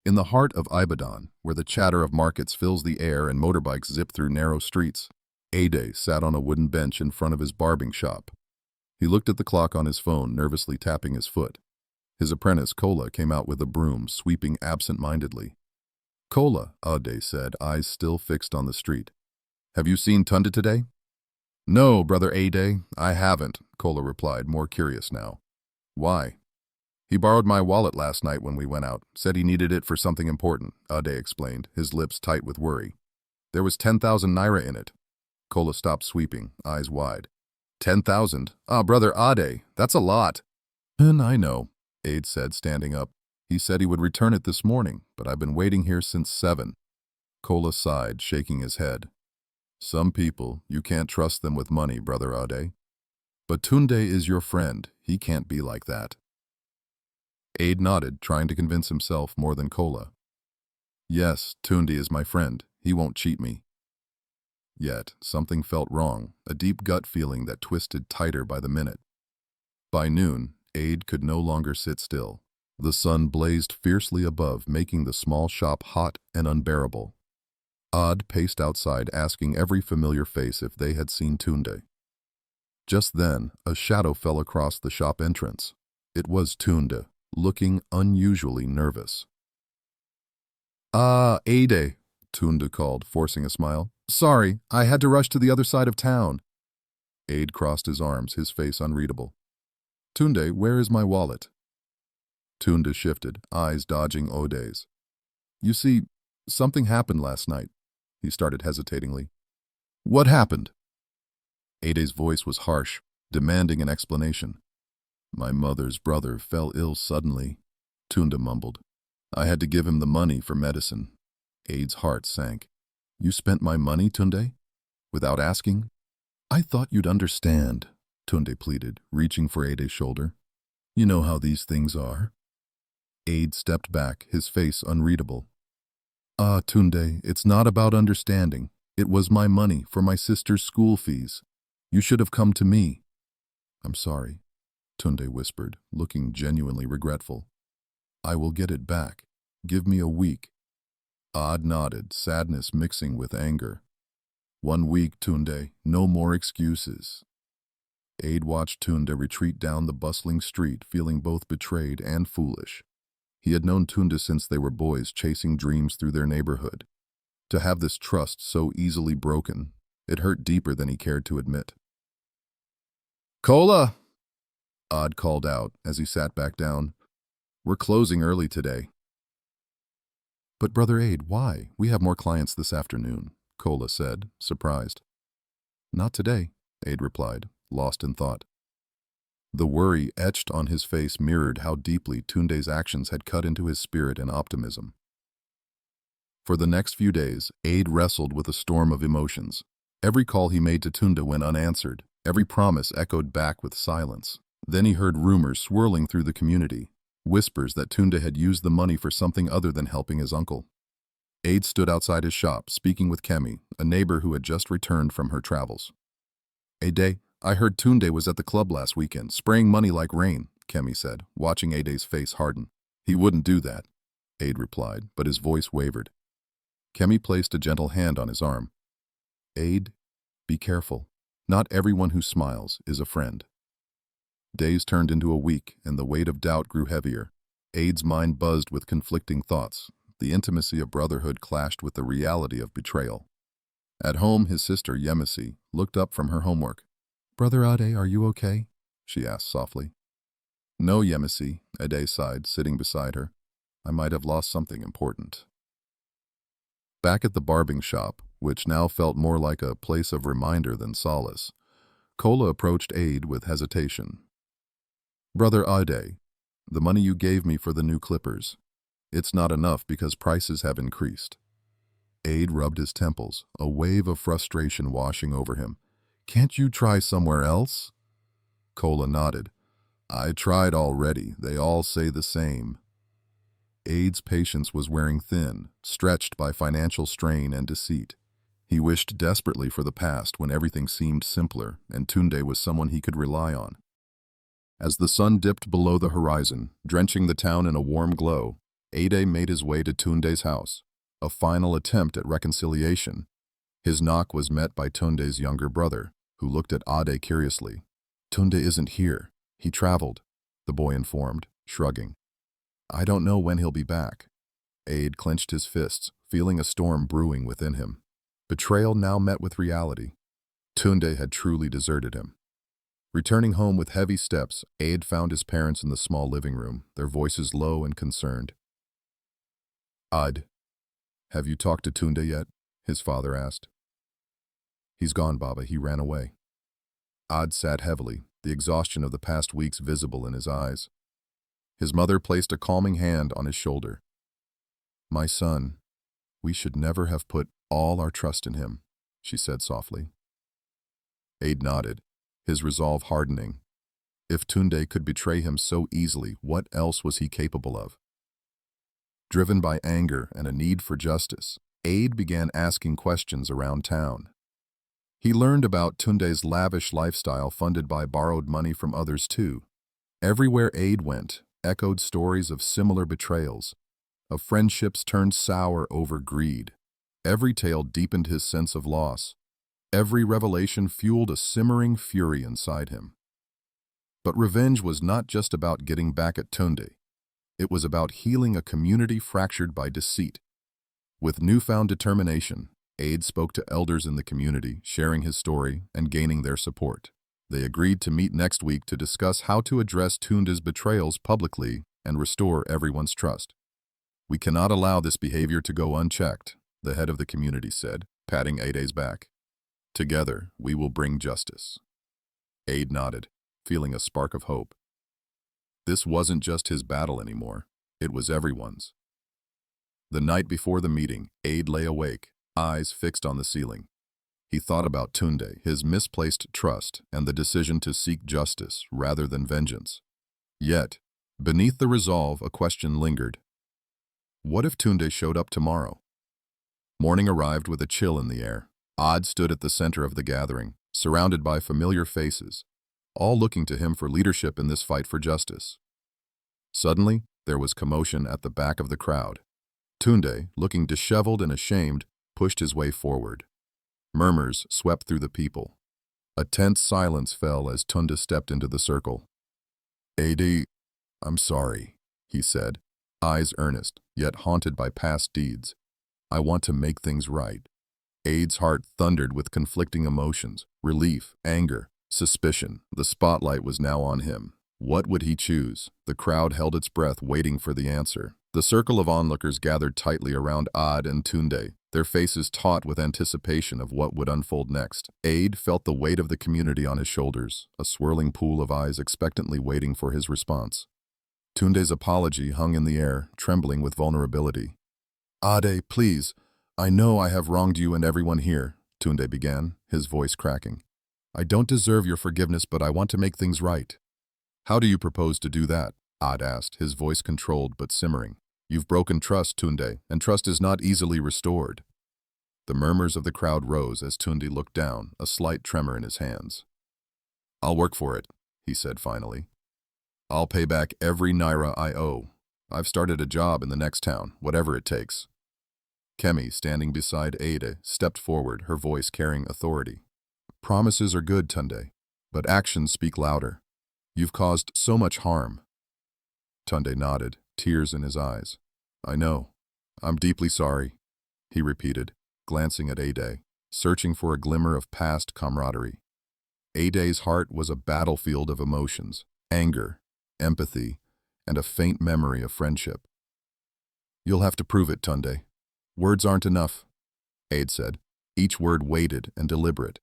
In the heart of Ibadan, where the chatter of markets fills the air and motorbikes zip through narrow streets, Ade sat on a wooden bench in front of his barbing shop. He looked at the clock on his phone, nervously tapping his foot. His apprentice, Kola, came out with a broom, sweeping absent-mindedly. "Kola," Ade said, eyes still fixed on the street. "Have you seen Tunde today?" "No, brother Ade, I haven't," Kola replied, more curious now. "Why?" "He borrowed my wallet last night when we went out. Said he needed it for something important," Ade explained, his lips tight with worry. "There was 10,000 naira in it." Kola stopped sweeping, eyes wide. 10,000? Ah, brother Ade, that's a lot. "And I know," Ade said, standing up. "He said he would return it this morning, but I've been waiting here since 7. Kola sighed, shaking his head. "Some people, you can't trust them with money, brother Ade. But Tunde is your friend. He can't be like that." Ade nodded, trying to convince himself more than Kola. "Yes, Tunde is my friend. He won't cheat me." Yet, something felt wrong, a deep gut feeling that twisted tighter by the minute. By noon, Ade could no longer sit still. The sun blazed fiercely above, making the small shop hot and unbearable. Ade paced outside, asking every familiar face if they had seen Tunde. Just then, a shadow fell across the shop entrance. It was Tunde, looking unusually nervous. "Ah, Ade," Tunde called, forcing a smile. "Sorry, I had to rush to the other side of town." Ade crossed his arms, his face unreadable. "Tunde, where is my wallet?" Tunde shifted, eyes dodging Ode's. "You see, something happened last night," he started hesitatingly. "What happened?" Ade's voice was harsh, demanding an explanation. "My mother's brother fell ill suddenly," Tunde mumbled. "I had to give him the money for medicine." Ade's heart sank. "You spent my money, Tunde? Without asking?" "I thought you'd understand," Tunde pleaded, reaching for Ade's shoulder. "You know how these things are." Ade stepped back, his face unreadable. "Ah, Tunde, it's not about understanding. It was my money for my sister's school fees. You should have come to me." "I'm sorry," Tunde whispered, looking genuinely regretful. "I will get it back. Give me a week." Ade nodded, sadness mixing with anger. "1 week, Tunde, no more excuses." Ade watched Tunde retreat down the bustling street, feeling both betrayed and foolish. He had known Tunde since they were boys, chasing dreams through their neighborhood. To have this trust so easily broken, it hurt deeper than he cared to admit. "Kola!" Ade called out as he sat back down. "We're closing early today." "But Brother Ade, why? We have more clients this afternoon," Kola said, surprised. "Not today," Ade replied, lost in thought. The worry etched on his face mirrored how deeply Tunde's actions had cut into his spirit and optimism. For the next few days, Ade wrestled with a storm of emotions. Every call he made to Tunde went unanswered. Every promise echoed back with silence. Then he heard rumors swirling through the community, whispers that Tunde had used the money for something other than helping his uncle. Ade stood outside his shop, speaking with Kemi, a neighbor who had just returned from her travels. "Ade, I heard Tunde was at the club last weekend, spraying money like rain," Kemi said, watching Ade's face harden. "He wouldn't do that," Ade replied, but his voice wavered. Kemi placed a gentle hand on his arm. "Ade, be careful. Not everyone who smiles is a friend." Days turned into a week, and the weight of doubt grew heavier. Ade's mind buzzed with conflicting thoughts. The intimacy of brotherhood clashed with the reality of betrayal. At home, his sister, Yemisi, looked up from her homework. "Brother Ade, are you okay?" she asked softly. "No, Yemisi," Ade sighed, sitting beside her. "I might have lost something important." Back at the barbing shop, which now felt more like a place of reminder than solace, Kola approached Ade with hesitation. "Brother Ade, the money you gave me for the new clippers, it's not enough because prices have increased." Ade rubbed his temples, a wave of frustration washing over him. "Can't you try somewhere else?" Kola nodded. "I tried already. They all say the same." Ade's patience was wearing thin, stretched by financial strain and deceit. He wished desperately for the past when everything seemed simpler and Tunde was someone he could rely on. As the sun dipped below the horizon, drenching the town in a warm glow, Ade made his way to Tunde's house, a final attempt at reconciliation. His knock was met by Tunde's younger brother, who looked at Ade curiously. "Tunde isn't here. He traveled," the boy informed, shrugging. "I don't know when he'll be back." Ade clenched his fists, feeling a storm brewing within him. Betrayal now met with reality. Tunde had truly deserted him. Returning home with heavy steps, Ade found his parents in the small living room, their voices low and concerned. "Ade, have you talked to Tunde yet?" his father asked. "He's gone, Baba. He ran away." Ade sat heavily, the exhaustion of the past weeks visible in his eyes. His mother placed a calming hand on his shoulder. "My son, we should never have put all our trust in him," she said softly. Ade nodded, his resolve hardening. If Tunde could betray him so easily, what else was he capable of? Driven by anger and a need for justice, Ade began asking questions around town. He learned about Tunde's lavish lifestyle funded by borrowed money from others too. Everywhere Ade went, echoed stories of similar betrayals, of friendships turned sour over greed. Every tale deepened his sense of loss. Every revelation fueled a simmering fury inside him. But revenge was not just about getting back at Tunde. It was about healing a community fractured by deceit. With newfound determination, Ade spoke to elders in the community, sharing his story and gaining their support. They agreed to meet next week to discuss how to address Tunde's betrayals publicly and restore everyone's trust. "We cannot allow this behavior to go unchecked," the head of the community said, patting Ade's back. "Together, we will bring justice." Ade nodded, feeling a spark of hope. This wasn't just his battle anymore, it was everyone's. The night before the meeting, Ade lay awake, eyes fixed on the ceiling. He thought about Tunde, his misplaced trust, and the decision to seek justice rather than vengeance. Yet, beneath the resolve, a question lingered. What if Tunde showed up tomorrow? Morning arrived with a chill in the air. Ade stood at the center of the gathering, surrounded by familiar faces, all looking to him for leadership in this fight for justice. Suddenly, there was commotion at the back of the crowd. Tunde, looking disheveled and ashamed, pushed his way forward. Murmurs swept through the people. A tense silence fell as Tunde stepped into the circle. "Ade, I'm sorry," he said, eyes earnest, yet haunted by past deeds. "I want to make things right." Ade's heart thundered with conflicting emotions, relief, anger, suspicion. The spotlight was now on him. What would he choose? The crowd held its breath, waiting for the answer. The circle of onlookers gathered tightly around Ade and Tunde, their faces taut with anticipation of what would unfold next. Ade felt the weight of the community on his shoulders, a swirling pool of eyes expectantly waiting for his response. Tunde's apology hung in the air, trembling with vulnerability. "Ade, please, I know I have wronged you and everyone here," Tunde began, his voice cracking. "I don't deserve your forgiveness, but I want to make things right." "How do you propose to do that?" Ade asked, his voice controlled but simmering. "You've broken trust, Tunde, and trust is not easily restored." The murmurs of the crowd rose as Tunde looked down, a slight tremor in his hands. "I'll work for it," he said finally. "I'll pay back every naira I owe. I've started a job in the next town, whatever it takes." Kemi, standing beside Ade, stepped forward, her voice carrying authority. "Promises are good, Tunde, but actions speak louder. You've caused so much harm." Tunde nodded, tears in his eyes. "I know. I'm deeply sorry," he repeated, glancing at Ade, searching for a glimmer of past camaraderie. Ade's heart was a battlefield of emotions, anger, empathy, and a faint memory of friendship. "You'll have to prove it, Tunde. Words aren't enough," Ade said, each word weighted and deliberate.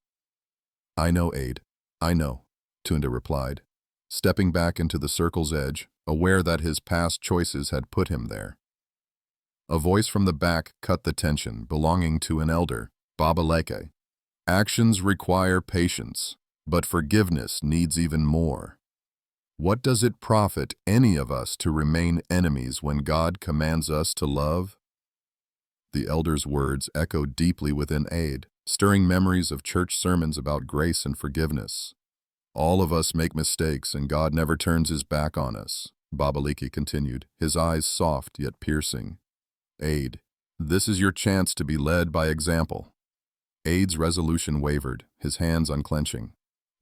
"I know, Ade. I know," Tunde replied, stepping back into the circle's edge, aware that his past choices had put him there. A voice from the back cut the tension, belonging to an elder, Baba Leke. "Actions require patience, but forgiveness needs even more. What does it profit any of us to remain enemies when God commands us to love?" The elder's words echoed deeply within Ade, stirring memories of church sermons about grace and forgiveness. "All of us make mistakes and God never turns his back on us, Babaliki continued, his eyes soft yet piercing. Aid, this is your chance to be led by example. Aid's resolution wavered, his hands unclenching.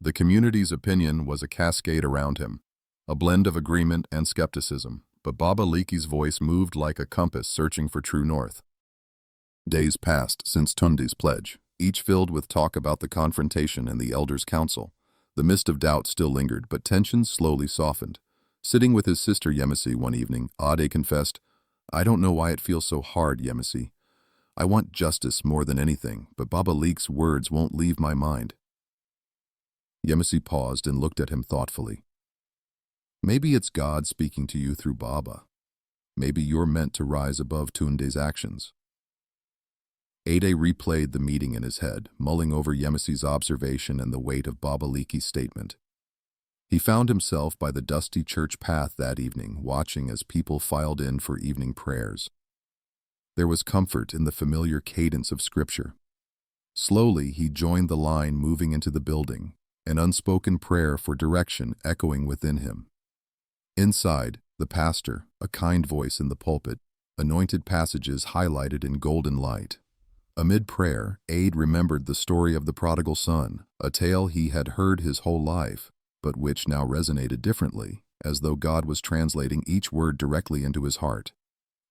The community's opinion was a cascade around him, a blend of agreement and skepticism, but Babaliki's voice moved like a compass searching for true north. Days passed since Tunde's pledge, each filled with talk about the confrontation and the elders' council. The mist of doubt still lingered, but tensions slowly softened. Sitting with his sister Yemisi one evening, Ade confessed, "I don't know why it feels so hard, Yemisi. I want justice more than anything, but Babalik's words won't leave my mind." Yemisi paused and looked at him thoughtfully. "Maybe it's God speaking to you through Baba. Maybe you're meant to rise above Tunde's actions." Ade replayed the meeting in his head, mulling over Yemisi's observation and the weight of Babaliki's statement. He found himself by the dusty church path that evening, watching as people filed in for evening prayers. There was comfort in the familiar cadence of scripture. Slowly, he joined the line moving into the building, an unspoken prayer for direction echoing within him. Inside, the pastor, a kind voice in the pulpit, anointed passages highlighted in golden light. Amid prayer, Ade remembered the story of the prodigal son, a tale he had heard his whole life, but which now resonated differently, as though God was translating each word directly into his heart.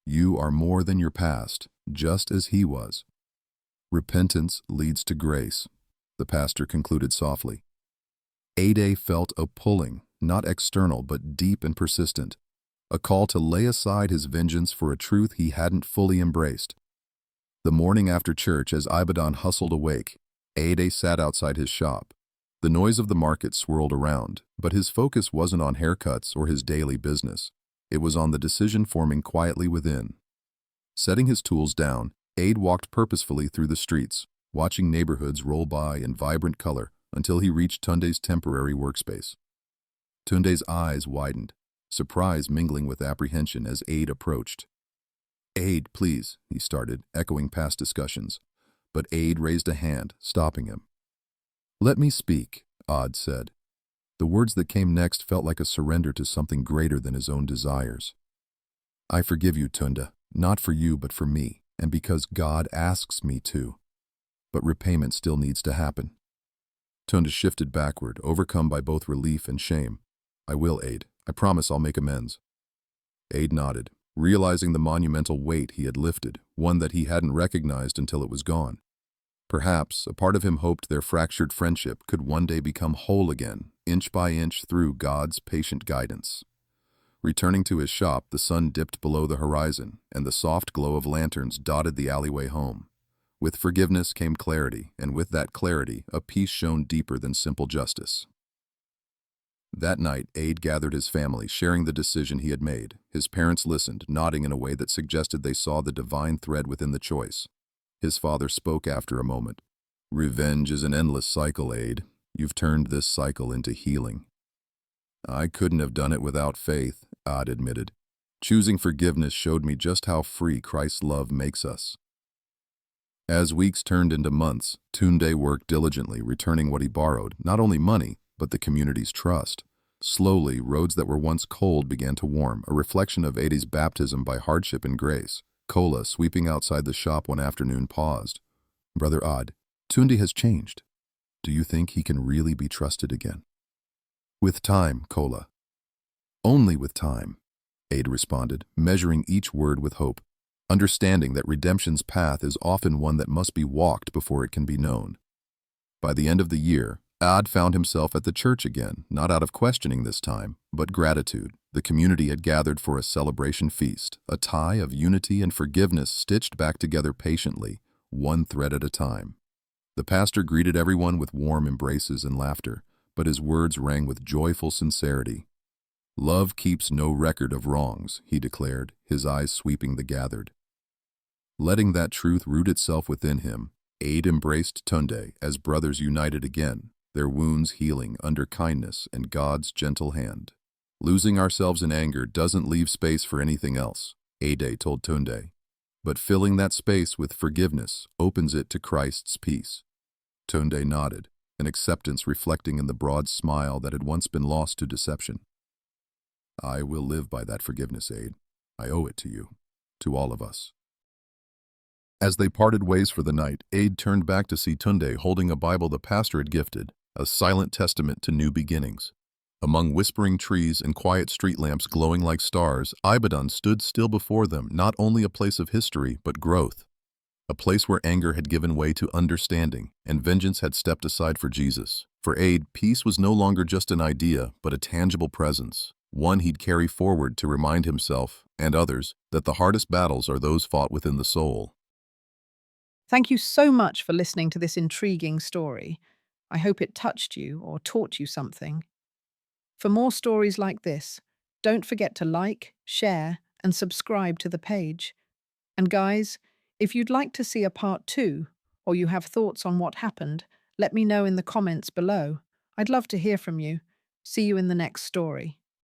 You are more than your past, just as he was. Repentance leads to grace, the pastor concluded softly. Ade felt a pulling, not external but deep and persistent, a call to lay aside his vengeance for a truth he hadn't fully embraced. The morning after church, as Ibadan hustled awake, Ade sat outside his shop. The noise of the market swirled around, but his focus wasn't on haircuts or his daily business. It was on the decision forming quietly within. Setting his tools down, Ade walked purposefully through the streets, watching neighborhoods roll by in vibrant color until he reached Tunde's temporary workspace. Tunde's eyes widened, surprise mingling with apprehension as Ade approached. "Ade, please," he started, echoing past discussions, but Ade raised a hand, stopping him. "Let me speak," Ade said. The words that came next felt like a surrender to something greater than his own desires. "I forgive you, Tunde, not for you but for me, and because God asks me to. But repayment still needs to happen." Tunde shifted backward, overcome by both relief and shame. "I will, Ade. I promise I'll make amends." Ade nodded, realizing the monumental weight he had lifted, one that he hadn't recognized until it was gone. Perhaps a part of him hoped their fractured friendship could one day become whole again, inch by inch through God's patient guidance. Returning to his shop, the sun dipped below the horizon, and the soft glow of lanterns dotted the alleyway home. With forgiveness came clarity, and with that clarity, a peace shone deeper than simple justice. That night, Ade gathered his family, sharing the decision he had made. His parents listened, nodding in a way that suggested they saw the divine thread within the choice. His father spoke after a moment. "Revenge is an endless cycle, Ade. You've turned this cycle into healing." "I couldn't have done it without faith," Ade admitted. "Choosing forgiveness showed me just how free Christ's love makes us." As weeks turned into months, Tunde worked diligently, returning what he borrowed, not only money, but the community's trust. Slowly, roads that were once cold began to warm, a reflection of Ade's baptism by hardship and grace. Kola, sweeping outside the shop one afternoon, paused. "Brother Ade, Tunde has changed. Do you think he can really be trusted again?" "With time, Kola." "Only with time," Ade responded, measuring each word with hope, understanding that redemption's path is often one that must be walked before it can be known. By the end of the year, Ade found himself at the church again, not out of questioning this time, but gratitude. The community had gathered for a celebration feast, a tie of unity and forgiveness stitched back together patiently, one thread at a time. The pastor greeted everyone with warm embraces and laughter, but his words rang with joyful sincerity. "Love keeps no record of wrongs," he declared, his eyes sweeping the gathered. Letting that truth root itself within him, Ade embraced Tunde as brothers united again, their wounds healing under kindness and God's gentle hand. "Losing ourselves in anger doesn't leave space for anything else," Ade told Tunde, "but filling that space with forgiveness opens it to Christ's peace." Tunde nodded, an acceptance reflecting in the broad smile that had once been lost to deception. I will live by that forgiveness, Aid. I owe it to you, to all of us. As they parted ways for the night, Aid turned back to see Tunde holding a Bible the pastor had gifted, a silent testament to new beginnings. Among whispering trees and quiet street lamps glowing like stars, Ibadan stood still before them, not only a place of history, but growth. A place where anger had given way to understanding, and vengeance had stepped aside for Jesus. For Aid, peace was no longer just an idea, but a tangible presence, one he'd carry forward to remind himself, and others, that the hardest battles are those fought within the soul. Thank you so much for listening to this intriguing story. I hope it touched you or taught you something. For more stories like this, don't forget to like, share, and subscribe to the page. And guys, if you'd like to see a part 2, or you have thoughts on what happened, let me know in the comments below. I'd love to hear from you. See you in the next story.